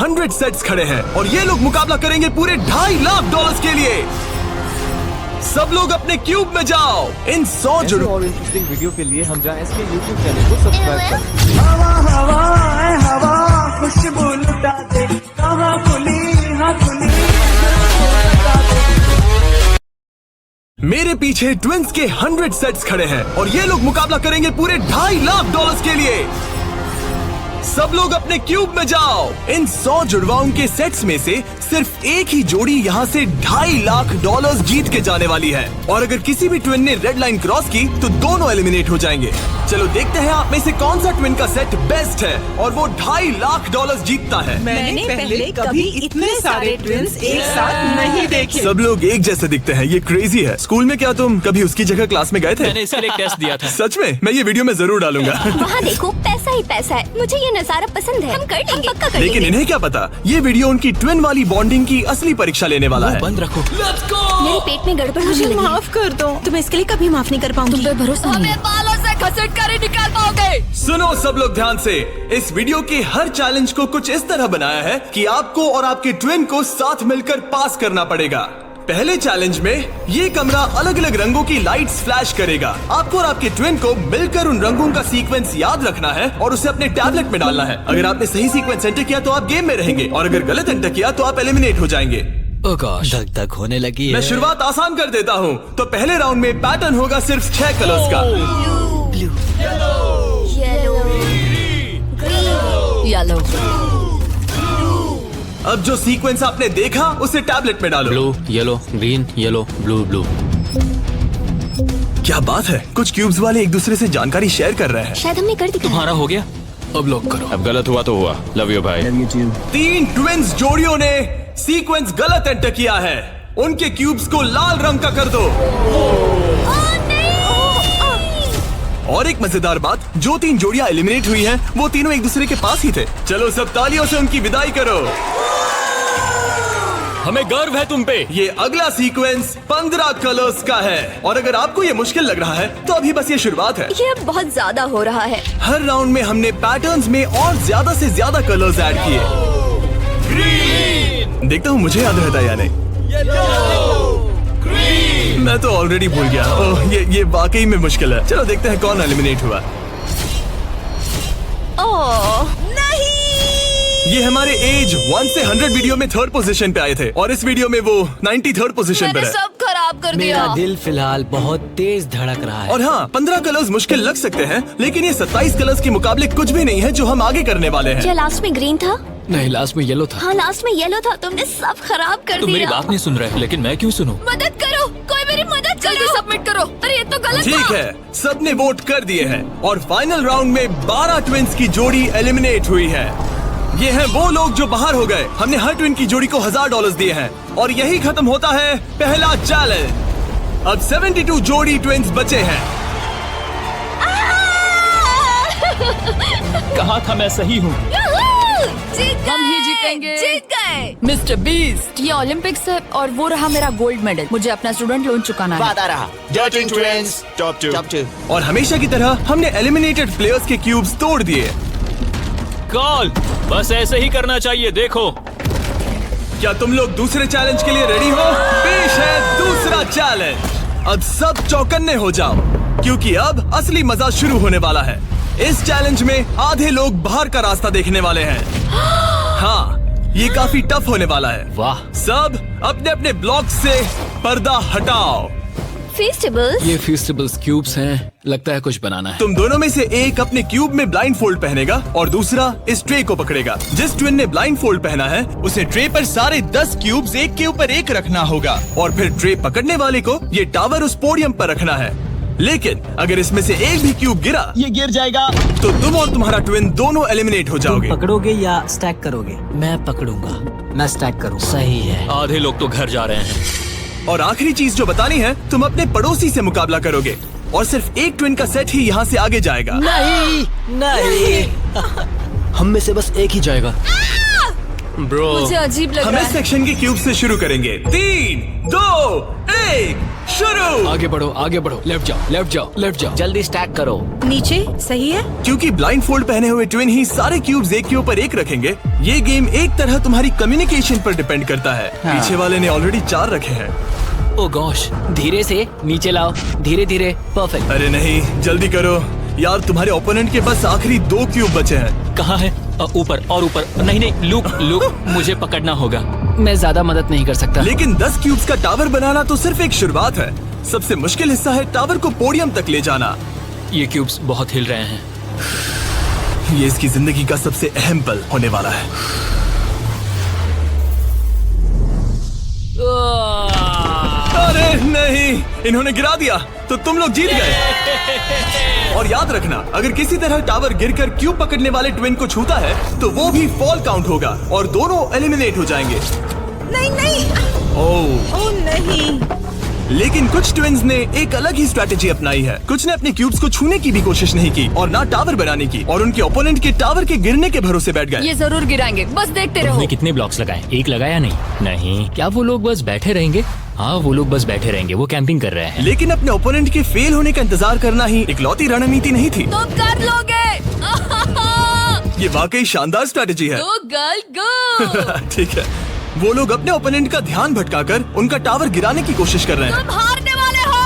100 sets खड़े हैं और ये लोग मुकाबला करेंगे पूरे $2.5 लाख के लिए। सब लोग अपने क्यूब में जाओ। इन 100 जुड़ो और इंटरेस्टिंग वीडियो के लिए हम जहाँ इसके YouTube चैनल को सब्सक्राइब करें। हवा हवा है हवा, खुशबू लुटा दे, कहाँ खुली हाँ खुली। मेरे पीछे ट्विंस के 100 सेट्स खड़े हैं और ये लोग मुकाबला करेंगे पूरे $2.5 लाख के लिए। सब लोग अपने क्यूब में जाओ। इन 100 जुड़वाओं के सेट्स में से सिर्फ एक ही जोड़ी यहाँ से $2.5 लाख जीत के जाने वाली है और अगर किसी भी ट्विन ने रेड लाइन क्रॉस की तो दोनों एलिमिनेट हो जाएंगे। चलो देखते हैं आप में से कौन सा ट्विन का सेट बेस्ट है और वो $2.5 लाख जीतता है। मैंने पहले कभी इतने सारे ट्विंस एक साथ नहीं देखे। सब लोग एक जैसे दिखते हैं, ये क्रेजी है। स्कूल में क्या तुम कभी उसकी जगह क्लास में गए थे? मैंने इसके लिए टेस्ट दिया था। सच में? मैं ये वीडियो में जरूर डालूंगा। वहाँ देखो, पैसा ही पैसा है। मुझे ये नजारा पसंद है। हम कर लेंगे, पक्का कर लेकिन लेंगे। इन्हें क्या पता, ये वीडियो उनकी ट्विन वाली बॉन्डिंग की असली परीक्षा लेने वाला है। बंद रखो। मेरे पेट में गड़बड़ होने लगी। माफ कर दो, तुम इसके लिए कभी माफ नहीं कर पाऊंगी। तुम पे भरोसा नहीं है। बालों से घसीट कर ही निकाल पाओगे। सुनो सब लोग ध्यान से, इस वीडियो के हर चैलेंज को कुछ इस तरह बनाया है कि आपको और आपके ट्विन को साथ मिलकर पास करना पड़ेगा। पहले चैलेंज में ये कमरा अलग अलग रंगों की लाइट्स फ्लैश करेगा। आपको और आपके ट्विन को मिलकर उन रंगों का सीक्वेंस याद रखना है और उसे अपने टैबलेट में डालना है। अगर आपने सही सीक्वेंस एंटर किया तो आप गेम में रहेंगे और अगर गलत एंटर किया तो आप एलिमिनेट हो जाएंगे। धक धक होने लगी है। मैं शुरुआत आसान कर देता हूँ। तो पहले राउंड में पैटर्न होगा सिर्फ 6 कलर्स का। येलो, अब जो सीक्वेंस आपने देखा उसे टैबलेट में डालो। Blue, yellow, green, yellow, blue, blue. क्या बात है, कुछ क्यूब्स वाले एक दूसरे से जानकारी शेयर कर रहे हैं। शायद हमने कर दी। तुम्हारा हो गया, अब लॉक करो। अब गलत हुआ तो हुआ। लव यू भाई। 3 ट्विंस जोड़ियों ने सीक्वेंस गलत एंटर किया है। उनके क्यूब्स को लाल रंग का कर दो। और एक मजेदार बात, जो 3 जोड़ियां एलिमिनेट हुई हैं, वो तीनों एक दूसरे के पास ही थे। चलो सब तालियों से उनकी विदाई करो। हमें गर्व है तुम पे। ये अगला सीक्वेंस 15 कलर्स का है और अगर आपको ये मुश्किल लग रहा है तो अभी बस ये शुरुआत है। ये अब बहुत ज्यादा हो रहा है। हर राउंड में हमने पैटर्न्स में और ज्यादा से ज्यादा कलर्स ऐड किए। ग्रीन, देखता हूँ मुझे याद रहता है या नहीं। मैं तो ऑलरेडी भूल गया। ओह, ये वाकई में मुश्किल है। चलो देखते हैं कौन एलिमिनेट हुआ। ओह ये हमारे एज 1 से 100 वीडियो में 3rd पोजीशन पे आए थे और इस वीडियो में वो 93rd पोजीशन पर है। सब खराब कर दिया। मेरा दिल फिलहाल बहुत तेज धड़क रहा है। और हाँ, 15 कलर्स मुश्किल लग सकते हैं लेकिन ये 27 कलर्स के मुकाबले कुछ भी नहीं है जो हम आगे करने वाले हैं। क्या लास्ट में ग्रीन था? नहीं, लास्ट में येलो था। हाँ, लास्ट में येलो था। तुमने सब खराब कर तुम मेरी दिया। बात नहीं सुन रहे, लेकिन मैं क्यों सुनूं? मदद करो, कोई मेरी मदद करो। जल्दी सबमिट करो। अरे ये तो गलत ठीक था। है, सबने वोट कर दिए हैं और फाइनल राउंड में 12 ट्विंस की जोड़ी एलिमिनेट हुई है। ये हैं वो लोग जो बाहर हो गए। हमने हर ट्विन की जोड़ी को $1000 दिए हैं और यही खत्म होता है पहला चैलेंज। अब 72 जोड़ी ट्विंस बचे हैं। कहा था मैं सही हूँ। हम ही जीतेंगे। जीत गए। मिस्टर बीस्ट, ये ओलंपिक्स है और वो रहा मेरा गोल्ड मेडल। मुझे अपना स्टूडेंट लोन चुकाना है। वादा रहा। Dirty Twins, top 2. और हमेशा की तरह हमने एलिमिनेटेड प्लेयर्स के क्यूब्स तोड़ दिए। कॉल, बस ऐसे ही करना चाहिए। देखो, क्या तुम लोग दूसरे चैलेंज के लिए रेडी हो? पेश है दूसरा चैलेंज। अब सब चौकन्ने हो जाओ क्योंकि अब असली मजा शुरू होने वाला है। इस चैलेंज में आधे लोग बाहर का रास्ता देखने वाले हैं। हाँ, ये काफी टफ होने वाला है। वाह। सब अपने अपने ब्लॉक से पर्दा हटाओ। फेस्टिवल्स? ये फेस्टिवल्स क्यूब्स हैं, लगता है कुछ बनाना है। तुम दोनों में से एक अपने क्यूब में ब्लाइंड फोल्ड पहनेगा और दूसरा इस ट्रे को पकड़ेगा। जिस ट्विन ने ब्लाइंड फोल्ड पहना है उसे ट्रे पर सारे 10 क्यूब्स एक के ऊपर एक रखना होगा और फिर ट्रे पकड़ने वाले को ये टावर उस पोडियम पर रखना है। लेकिन अगर इसमें से एक भी क्यूब गिरा, ये गिर जाएगा तो तुम और तुम्हारा ट्विन दोनों एलिमिनेट हो जाओगे। पकड़ोगे या स्टैक करोगे? मैं पकड़ूंगा। मैं स्टैक करूंगा। सही है। आधे लोग तो घर जा रहे हैं। और आखिरी चीज जो बतानी है, तुम अपने पड़ोसी से मुकाबला करोगे और सिर्फ एक ट्विन का सेट ही यहाँ से आगे जाएगा। नहीं नहीं हम में से बस एक ही जाएगा। ब्रो, मुझे अजीब लग हम रहा इस है। सेक्शन के क्यूब से शुरू करेंगे। 3, 2, 1 शुरू। आगे बढ़ो, लेफ्ट जाओ। जल्दी स्टैक करो। नीचे सही है। क्योंकि ब्लाइंड फोल्ड पहने हुए ट्विन ही सारे क्यूब्स एक के ऊपर एक रखेंगे, ये गेम एक तरह तुम्हारी कम्युनिकेशन पर डिपेंड करता है। पीछे वाले ने ऑलरेडी 4 रखे हैं। ओ गॉश, धीरे से नीचे लाओ, धीरे। परफेक्ट। अरे नहीं, जल्दी करो यार, तुम्हारे ओपोनेंट के बस आखिरी 2 क्यूब बचे हैं। कहाँ है? ऊपर और ऊपर। नहीं, लूक, मुझे पकड़ना होगा। मैं ज्यादा मदद नहीं कर सकता। लेकिन 10 क्यूब्स का टावर बनाना तो सिर्फ एक शुरुआत है। सबसे मुश्किल हिस्सा है टावर को पोडियम तक ले जाना। ये क्यूब्स बहुत हिल रहे हैं। ये इसकी जिंदगी का सबसे अहम पल होने वाला है। अरे नहीं, इन्होंने गिरा दिया तो तुम लोग जीत गए। और याद रखना, अगर किसी तरह टावर गिरकर क्यूब पकड़ने वाले ट्विन को छूता है तो वो भी फॉल काउंट होगा और दोनों एलिमिनेट हो जाएंगे। नहीं। ओह नहीं। लेकिन कुछ ट्विन्स ने एक अलग ही स्ट्रैटेजी अपनाई है। कुछ ने अपने क्यूब्स को छूने की भी कोशिश नहीं की और ना टावर बनाने की, और उनके ओपोनेंट के टावर के गिरने के भरोसे बैठ गए। ये जरूर गिराएंगे, बस देखते रहो। उन्होंने कितने ब्लॉक्स लगाए? एक लगाया नहीं। क्या वो लोग बस बैठे रहेंगे? हाँ, वो लोग बस बैठे रहेंगे, वो कैंपिंग कर रहे हैं। लेकिन अपने ओपोनेंट के फेल होने का इंतजार करना ही इकलौती रणनीति नहीं थी। तुम कर लोगे। ये वाकई शानदार स्ट्रैटेजी है। गो गर्ल गो। ठीक है, वो लोग अपने ओपोनेंट का ध्यान भटकाकर उनका टावर गिराने की कोशिश कर रहे हैं। तुम हारने वाले हो।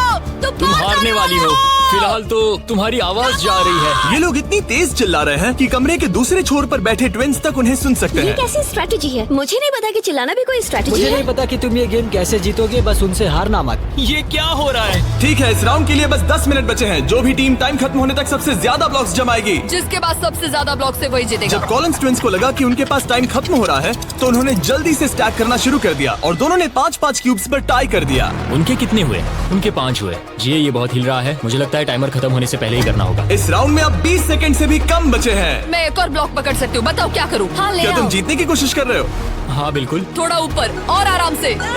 तुम हारने वाली हो। फिलहाल तो तुम्हारी आवाज जा रही है। ये लोग इतनी तेज चिल्ला रहे हैं कि कमरे के दूसरे छोर पर बैठे ट्विन्स तक उन्हें सुन सकते ये हैं। कैसी स्ट्रेटेजी है? मुझे नहीं पता कि चिल्लाना भी कोई स्ट्रेटेजी मुझे है। नहीं पता कि तुम ये गेम कैसे जीतोगे, बस उनसे हारना मत। ये क्या हो रहा है? ठीक है, इस राउंड के लिए बस 10 मिनट बचे हैं। जो भी टीम टाइम खत्म होने तक सबसे ज्यादा ब्लॉक्स जमाएगी, जिसके पास सबसे ज्यादा ब्लॉक से वही जीतेगा। जब कॉलिंस ट्विन्स को लगा कि उनके पास टाइम खत्म हो रहा है तो उन्होंने जल्दी से स्टैक करना शुरू कर दिया और दोनों ने 5-5 क्यूब्स पर टाई कर दिया। उनके कितने हुए? उनके 5 हुए। जी, ये बहुत हिल रहा है। मुझे लगता है टाइमर खत्म होने से पहले ही करना होगा। इस राउंड में अब 20 सेकंड से भी कम बचे हैं। मैं एक और ब्लॉक पकड़ सकती हूँ, बताओ क्या करूँ? हाँ, ले क्या तुम आओ। जीतने की कोशिश कर रहे हो? हाँ बिल्कुल। थोड़ा ऊपर और आराम से। और ठीक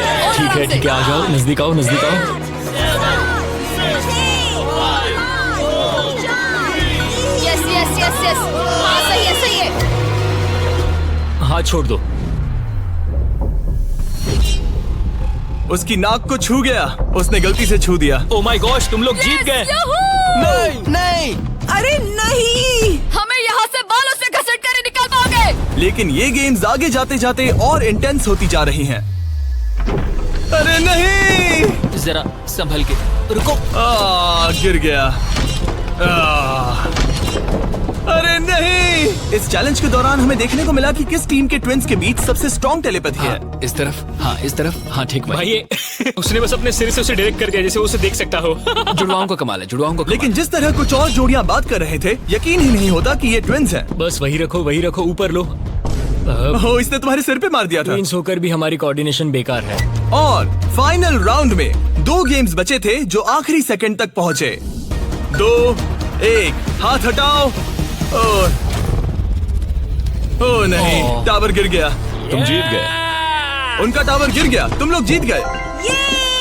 आराम है, से। आ जाओ, नजदीक आओ। यस। हाँ, सही है। हाथ छोड़ दो। उसकी नाक को छू गया, उसने गलती से छू दिया। ओ माय गॉश, तुम लोग जीत गए। नहीं। अरे नहीं, हमें यहाँ से बालों से घसीट कर निकल पाओगे। लेकिन ये गेम्स आगे जाते जाते और इंटेंस होती जा रही हैं। अरे नहीं, जरा संभल के रुको। गिर गया। अरे नहीं। इस चैलेंज के दौरान हमें देखने को मिला कि किस टीम के ट्विन्स के बीच सबसे स्ट्रॉन्ग टेलीपैथी है। इस तरफ। हाँ, ठीक भाई ये उसने बस अपने सिर से उसे डायरेक्ट कर दिया जैसे वो उसे देख सकता हो। जुड़वाओं को कमाल है। लेकिन जिस तरह कुछ और जोड़ियां बात कर रहे थे, यकीन ही नहीं होता कि ये ट्विन्स हैं। बस वही रखो, ऊपर लो। ओह, इसने तुम्हारे सिर पे मार दिया था। ट्विन्स होकर भी हमारी कोऑर्डिनेशन बेकार है। और फाइनल राउंड में 2 गेम्स बचे थे जो आखिरी सेकंड तक पहुंचे। 2, 1, हाथ हटाओ। ओह नहीं, टावर गिर गया। तुम जीत गए। उनका टावर गिर गया, तुम लोग जीत गए।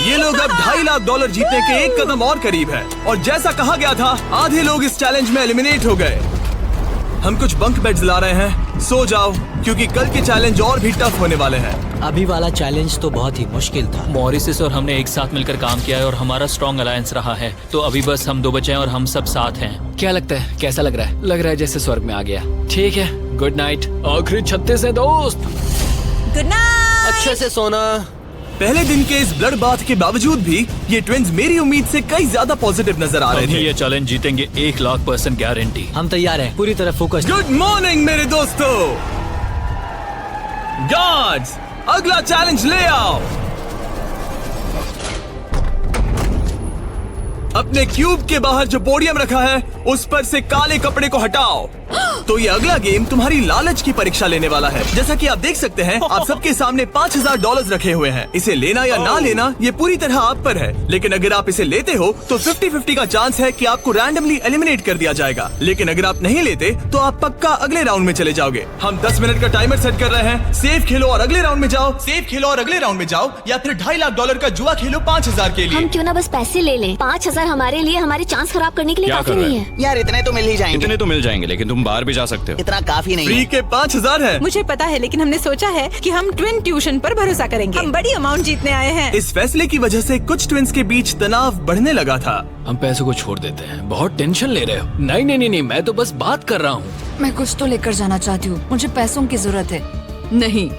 ये लोग अब $2.5 लाख जीतने के एक कदम और करीब है। और जैसा कहा गया था, आधे लोग इस चैलेंज में एलिमिनेट हो गए। हम कुछ बंक बेड्स ला रहे हैं, सो जाओ क्योंकि कल के चैलेंज और भी टफ होने वाले हैं। अभी वाला चैलेंज तो बहुत ही मुश्किल था। मॉरिसस और हमने एक साथ मिलकर काम किया है और हमारा स्ट्रॉन्ग अलायंस रहा है। तो अभी बस हम 2 बचे हैं और हम सब साथ हैं। क्या लगता है, कैसा लग रहा है? लग रहा है जैसे स्वर्ग में आ गया। ठीक है, गुड नाइट। आखिरी 36 है दोस्त। Good night. अच्छे से सोना। पहले दिन के इस ब्लड बाथ के बावजूद भी ये ट्विन्स मेरी उम्मीद से कई ज्यादा पॉजिटिव नजर आ रहे हम थे। ये चैलेंज जीतेंगे, 1,00,000% गारंटी। हम तैयार हैं, पूरी तरह फोकस्ड। गुड मॉर्निंग मेरे दोस्तों। गार्ड्स, अगला चैलेंज ले आओ। अपने क्यूब के बाहर जो पोडियम रखा है उस पर से काले कपड़े को हटाओ। तो ये अगला गेम तुम्हारी लालच की परीक्षा लेने वाला है। जैसा कि आप देख सकते हैं, आप सबके सामने $5,000 रखे हुए हैं। इसे लेना या ना लेना ये पूरी तरह आप पर है। लेकिन अगर आप इसे लेते हो तो 50-50 का चांस है कि आपको रैंडमली एलिमिनेट कर दिया जाएगा। लेकिन अगर आप नहीं लेते तो आप पक्का अगले राउंड में चले जाओगे। हम 10 मिनट का टाइमर सेट कर रहे हैं। सेफ खेलो और अगले राउंड में जाओ, सेफ खेलो और अगले राउंड में जाओ, या फिर $2.5 लाख का जुआ खेलो 5,000 के लिए। हम क्यों ना बस पैसे ले लें? 5,000 हमारे लिए हमारे चांस खराब करने के लिए क्या काफी कर रहे नहीं हैं? है। यार इतने तो मिल ही जाएंगे। इतने तो मिल जाएंगे, लेकिन तुम बाहर भी जा सकते हो। इतना काफी नहीं फ्री है। के 5000 है। मुझे पता है, लेकिन हमने सोचा है कि हम ट्विन ट्यूशन पर भरोसा करेंगे। हम बड़ी अमाउंट जीतने आए हैं। इस फैसले की वजह से कुछ ट्विंस के बीच तनाव बढ़ने लगा था। हम पैसों को छोड़ देते हैं, बहुत टेंशन ले रहे हो। नहीं नहीं नहीं नहीं, मैं तो बस बात कर रहा हूँ। मैं कुछ तो लेकर जाना चाहती हूँ, मुझे पैसों की जरूरत है। नहीं,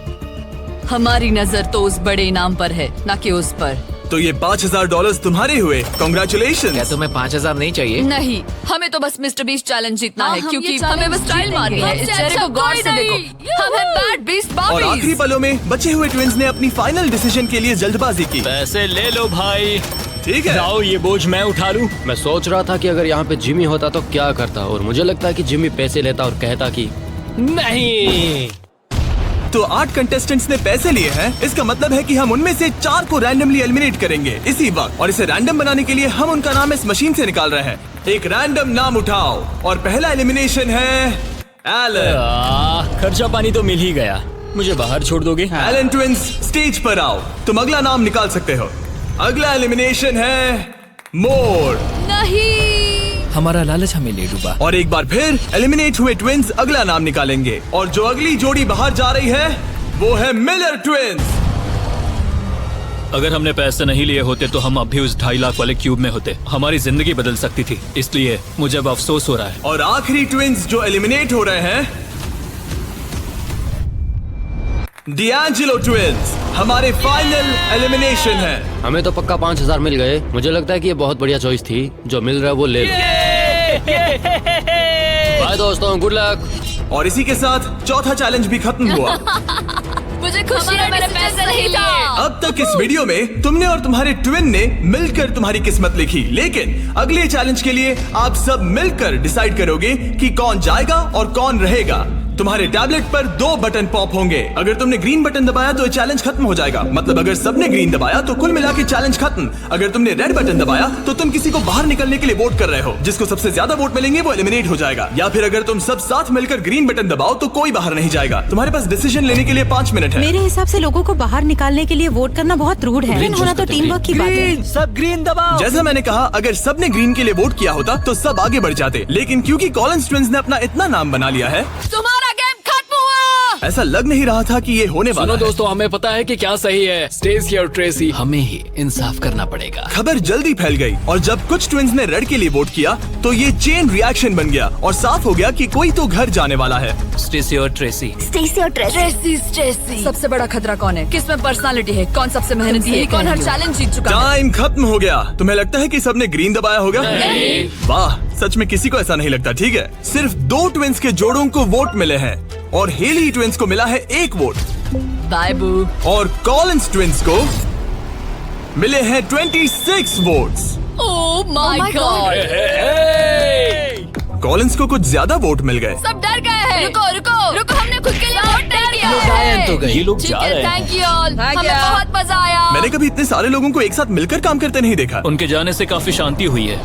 हमारी नजर तो उस बड़े इनाम पर है, ना कि उस पर। तो ये $5000 तुम्हारे हुए। कॉन्ग्रेचुलेशन। क्या तुम्हें 5000 नहीं चाहिए? नहीं, हमें तो बस मिस्टर बीस्ट चैलेंज जीतना है, हम क्योंकि ये हमें बस स्टाइल मारनी है। इस चेहरे को गौर से देखो, हम हैं बैड बीस्ट और आखिरी बॉबीज। पलों में बचे हुए ट्विंस ने अपनी फाइनल डिसीजन के लिए जल्दबाजी की। पैसे ले लो भाई। ठीक है। जाओ, ये बोझ मैं उठा लूं। मैं सोच रहा था कि अगर यहाँ पे जिमी होता तो क्या करता, और मुझे लगता है कि जिमी पैसे लेता और कहता कि नहीं। तो 8 कंटेस्टेंट्स ने पैसे लिए हैं। इसका मतलब है कि हम उनमें से 4 को रैंडमली एलिमिनेट करेंगे इसी वक्त। और इसे रैंडम बनाने के लिए हम उनका नाम इस मशीन से निकाल रहे हैं। एक रैंडम नाम उठाओ और पहला एलिमिनेशन है एलन। खर्चा पानी तो मिल ही गया, मुझे बाहर छोड़ दोगे? एलन ट्विंस स्टेज पर आओ, तुम अगला नाम निकाल सकते हो। अगला एलिमिनेशन है मोर। नहीं, हमारा लालच हमें ले डूबा। और एक बार फिर एलिमिनेट हुए ट्विंस अगला नाम निकालेंगे, और जो अगली जोड़ी बाहर जा रही है वो है मिलर ट्विंस। अगर हमने पैसे नहीं लिए होते तो हम अब भी उस 2.5 लाख वाले क्यूब में होते। हमारी जिंदगी बदल सकती थी, इसलिए मुझे अब अफसोस हो रहा है। और आखिरी ट्विंस जो एलिमिनेट हो रहे हैं, डिएंजेलो ट्विंस हमारे फाइनल एलिमिनेशन है। हमें तो पक्का 5000 मिल गए। मुझे लगता है कि ये बहुत बढ़िया चॉइस थी। जो मिल रहा है वो ले लो। बाय दोस्तों, गुड लक। और इसी के साथ चौथा चैलेंज भी खत्म हुआ। मुझे खुशी है मैंने पैसे नहीं लिए। अब तक इस वीडियो में तुमने और तुम्हारे ट्विन ने मिलकर तुम्हारी किस्मत लिखी, लेकिन अगले चैलेंज के लिए आप सब मिलकर डिसाइड करोगे कि कौन जाएगा और कौन रहेगा। तुम्हारे टैबलेट पर 2 बटन पॉप होंगे। अगर तुमने ग्रीन बटन दबाया तो ये चैलेंज खत्म हो जाएगा। मतलब अगर सबने ग्रीन दबाया तो कुल मिला के चैलेंज खत्म। अगर तुमने रेड बटन दबाया तो तुम किसी को बाहर निकलने के लिए वोट कर रहे हो। जिसको सबसे ज्यादा वोट मिलेंगे वो एलिमिनेट हो जाएगा। या फिर अगर तुम सब साथ मिलकर ग्रीन बटन दबाओ तो कोई बाहर नहीं जाएगा। तुम्हारे पास डिसीजन लेने के लिए 5 मिनट है। मेरे हिसाब से लोगों को बाहर निकालने के लिए वोट करना बहुत रूड है। ग्रीन होना तो टीम वर्क की बात है। सब ग्रीन दबाओ। जैसा मैंने कहा, अगर सबने ग्रीन के लिए वोट किया होता तो सब आगे बढ़ जाते, लेकिन क्योंकि कॉलिंस ट्विंस ने अपना इतना नाम बना लिया है, तुम्हारा गेम खत्म हुआ। ऐसा लग नहीं रहा था कि ये होने वाला सुनो है। दोस्तों, हमें पता है कि क्या सही है। स्टेसी और ट्रेसी, हमें ही इंसाफ करना पड़ेगा। खबर जल्दी फैल गई और जब कुछ ट्विंस ने रेड के लिए वोट किया तो ये चेन रिएक्शन बन गया और साफ हो गया कि कोई तो घर जाने वाला है। स्टेसी और ट्रेसी। स्टेसी और ट्रेसी। ट्रेसी। सबसे बड़ा खतरा कौन है? किस में पर्सनालिटी है? कौन सबसे मेहनती है? कौन हर चैलेंज जीत चुका है? टाइम खत्म हो गया। तुम्हें लगता है कि सबने ग्रीन दबाया होगा? नहीं। वाह, सच में किसी को ऐसा नहीं लगता। ठीक है, सिर्फ 2 ट्विंस के जोड़ों को वोट मिले हैं और हेली ट्विंस को मिला है 1 वोट बाय बू। और कॉलिंस ट्विंस को मिले हैं 26 votes. Oh my God. Collins को कुछ ज्यादा वोट मिल गए। सब डर गए हैं। रुको रुको रुको, हमने खुद के लिए वोट नहीं किया लोग आए तो गए। ये लोग ठीक जा है, रहे हैं। Thank you all. हमें बहुत मजा आया। मैंने कभी इतने सारे लोगों को एक साथ मिलकर काम करते नहीं देखा। उनके जाने से काफी शांति हुई है।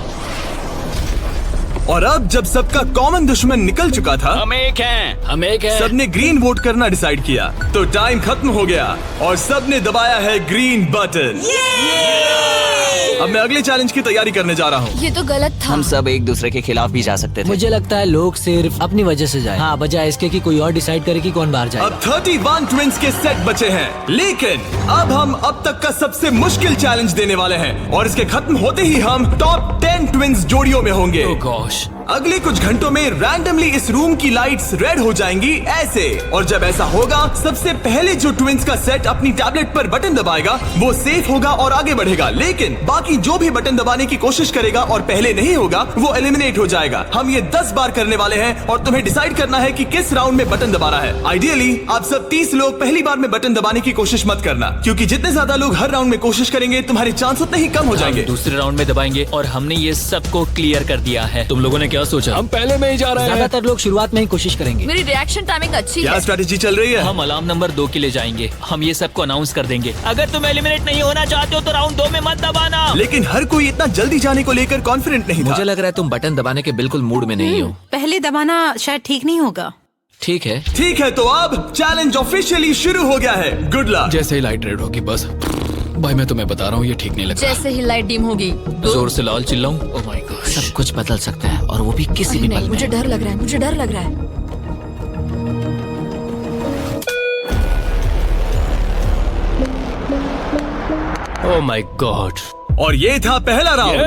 और अब जब सबका कॉमन दुश्मन निकल चुका था, हम एक हैं। सबने ग्रीन वोट करना डिसाइड किया। तो टाइम खत्म हो गया और सबने दबाया है ग्रीन बटन। अब मैं अगले चैलेंज की तैयारी करने जा रहा हूँ। ये तो गलत था। हम सब एक दूसरे के खिलाफ भी जा सकते थे। मुझे लगता है लोग सिर्फ अपनी वजह से जाए। हाँ, बजाय इसके कि कोई और डिसाइड करे कि कौन बाहर जाए। अब 31 ट्विंस के सेट बचे हैं, लेकिन अब हम अब तक का सबसे मुश्किल चैलेंज देने वाले हैं और इसके खत्म होते ही हम टॉप 10 ट्विंस जोड़ियों में होंगे। Oh gosh। अगले कुछ घंटों में रैंडमली इस रूम की लाइट्स रेड हो जाएंगी ऐसे, और जब ऐसा होगा सबसे पहले जो ट्विंस का सेट अपनी टैबलेट पर बटन दबाएगा वो सेफ होगा और आगे बढ़ेगा, लेकिन बाकी जो भी बटन दबाने की कोशिश करेगा और पहले नहीं होगा वो एलिमिनेट हो जाएगा। हम ये 10 बार करने वाले हैं और तुम्हें डिसाइड करना है कि किस राउंड में बटन दबाना है। आइडियली आप सब 30 लोग पहली बार में बटन दबाने की कोशिश मत करना, क्योंकि जितने ज्यादा लोग हर राउंड में कोशिश करेंगे तुम्हारे चांस उतने ही कम हो जाएंगे। दूसरे राउंड में दबाएंगे और हमने ये सबको क्लियर कर दिया है। तुम लोगों ने क्या सोचा? हम पहले में ही जा रहे हैं। ज्यादातर लोग शुरुआत में ही कोशिश करेंगे। मेरी रिएक्शन टाइमिंग अच्छी क्या है। स्ट्रेटेजी चल रही है? हम अलार्म नंबर 2 के लिए जाएंगे। हम ये सबको अनाउंस कर देंगे। अगर तुम एलिमिनेट नहीं होना चाहते हो तो राउंड 2 में मत दबाना। लेकिन हर कोई इतना जल्दी जाने को लेकर कॉन्फिडेंट नहीं था। मुझे लग रहा है तुम बटन दबाने के बिल्कुल मूड में नहीं हो। पहले दबाना शायद ठीक नहीं होगा। ठीक है। ठीक है, तो अब चैलेंज ऑफिशियली शुरू हो गया है। Good luck. जैसे ही लाइट रेड होगी बस। भाई मैं तुम्हें बता रहा हूँ, ये ठीक नहीं लग रहा। जैसे ही लाइट डिम होगी जोर से लाल चिल्लाऊं। Oh my God. सब कुछ बदल सकता है और वो भी किसी भी नहीं, पल मुझे में। डर लग रहा है। मुझे डर लग रहा है। Oh my God. और ये था पहला राउंड।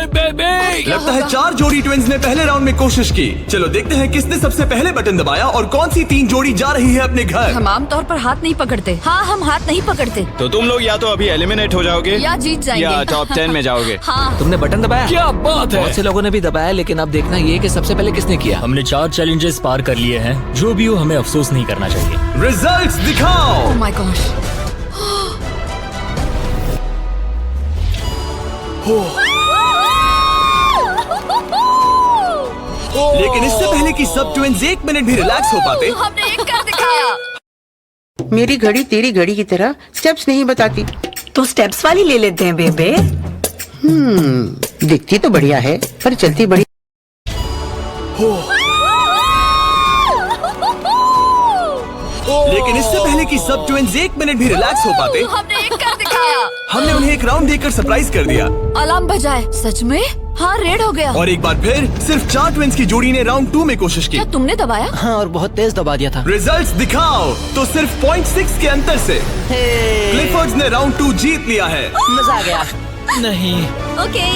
लगता है 4 जोड़ी ट्विंस ने पहले राउंड में कोशिश की। चलो देखते हैं किसने सबसे पहले बटन दबाया और कौन सी 3 जोड़ी जा रही है अपने घर। हम आमतौर पर हाथ नहीं पकड़ते। हाँ, हम हाथ नहीं पकड़ते। तो तुम लोग या तो अभी एलिमिनेट हो जाओगे या जीत जाएंगे या टॉप 10 में जाओगे। हाँ। तुमने बटन दबाया? क्या बात है। बहुत से लोगों ने भी दबाया, लेकिन अब देखना ये कि सबसे पहले किसने किया। हमने 4 चैलेंजेस पार कर लिए हैं। जो भी हो, हमें अफसोस नहीं करना चाहिए। रिजल्ट्स दिखाओ। Oh my gosh। लेकिन इससे पहले कि सब ट्विंस 1 मिनट भी रिलैक्स हो पाते, हमने एक कर दिखाया। मेरी घड़ी तेरी घड़ी की तरह स्टेप्स नहीं बताती, तो स्टेप्स वाली ले लेते हैं बेबे। दिखती तो बढ़िया है पर चलती बड़ी। लेकिन इससे पहले कि सब ट्विंस 1 मिनट भी रिलैक्स हो पाते, हमने एक कर दिखाया। हमने उन्हें एक राउंड देकर सरप्राइज कर दिया। अलार्म बजाए। सच में? हाँ, रेड हो गया। और एक बार फिर सिर्फ 4 ट्विंस की जोड़ी ने राउंड 2 में कोशिश की। क्या तुमने दबाया? हाँ, और बहुत तेज दबा दिया था। रिजल्ट्स दिखाओ। तो सिर्फ 0.6 के अंतर से क्लिफर्ड्स ने राउंड 2 जीत लिया है। मजा आ गया। नहीं। ओके,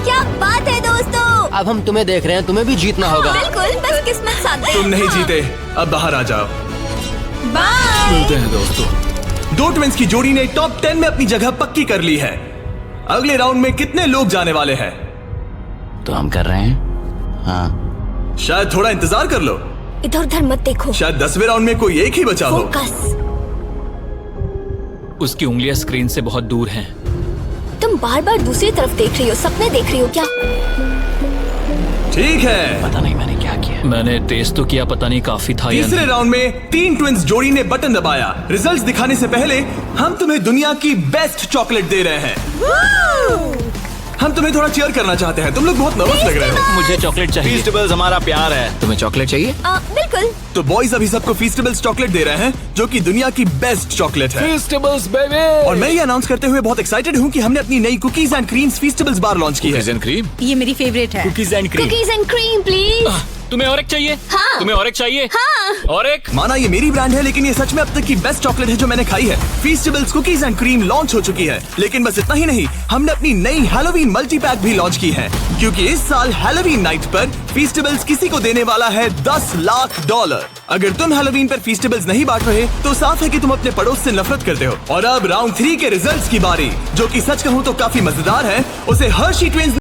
क्या बात है दोस्तों। अब हम तुम्हें देख रहे हैं, तुम्हें भी जीतना होगा। बिल्कुल, बस किस्मत साथ दे। तुम नहीं जीते, अब बाहर आ जाओ। बाय। मिलते हैं दोस्तों। 2 ट्विंस की जोड़ी ने टॉप 10 में अपनी जगह पक्की कर ली है। अगले राउंड में कितने लोग जाने वाले हैं? तो हम कर रहे हैं। हाँ, शायद थोड़ा इंतजार कर लो। इधर उधर मत देखो। शायद 10वें राउंड में कोई एक ही बचा हो। फोकस। उसकी उंगलियां स्क्रीन से बहुत दूर हैं। तुम बार बार दूसरी तरफ देख रही हो, सपने देख रही हो क्या? ठीक है। पता नहीं मैंने क्या किया। मैंने तेज तो किया, पता नहीं काफी था या तीसरे नहीं। राउंड में 3 ट्विंस जोड़ी ने बटन दबाया। रिजल्ट्स दिखाने से पहले हम तुम्हें दुनिया की बेस्ट चॉकलेट दे रहे हैं। हम तुम्हें थोड़ा चीयर करना चाहते हैं। तुम लोग बहुत नर्वस लग रहे हो। मुझे चॉकलेट चाहिए। फीस्टेबल्स हमारा प्यार है। तुम्हें चॉकलेट चाहिए? बिल्कुल। तो बॉयज अभी सबको फीस्टेबल्स चॉकलेट दे रहे हैं, जो कि दुनिया की बेस्ट चॉकलेट है। Festivals baby. और मैं ये अनाउंस करते हुए बहुत एक्साइटेड हूँ कि हमने अपनी नई cookies and creams Feastables bar launch की है। And cream. ये मेरी फेवरेट है। Cookies and cream. Cookies and cream please. तुम्हें और एक चाहिए? हाँ। तुम्हें और एक चाहिए? हाँ। और एक? माना ये मेरी ब्रांड है, लेकिन ये सच में अब तक की बेस्ट चॉकलेट है जो मैंने खाई है। फीस्टेबल्स कुकीज एंड क्रीम लॉन्च हो चुकी है। लेकिन बस इतना ही नहीं, हमने अपनी नई हैलोवीन मल्टी पैक भी लॉन्च की है, क्योंकि इस साल हैलोवीन नाइट पर फीस्टेबल्स किसी को देने वाला है $10 लाख। अगर तुम हैलोवीन पर फीस्टेबल्स नहीं बांट रहे, तो साफ है कि तुम अपने पड़ोस से नफरत करते हो। और अब राउंड 3 के रिजल्ट्स की बारी, जो कि सच कहूँ तो काफी मजेदार है। उसे हर्शी ट्विंस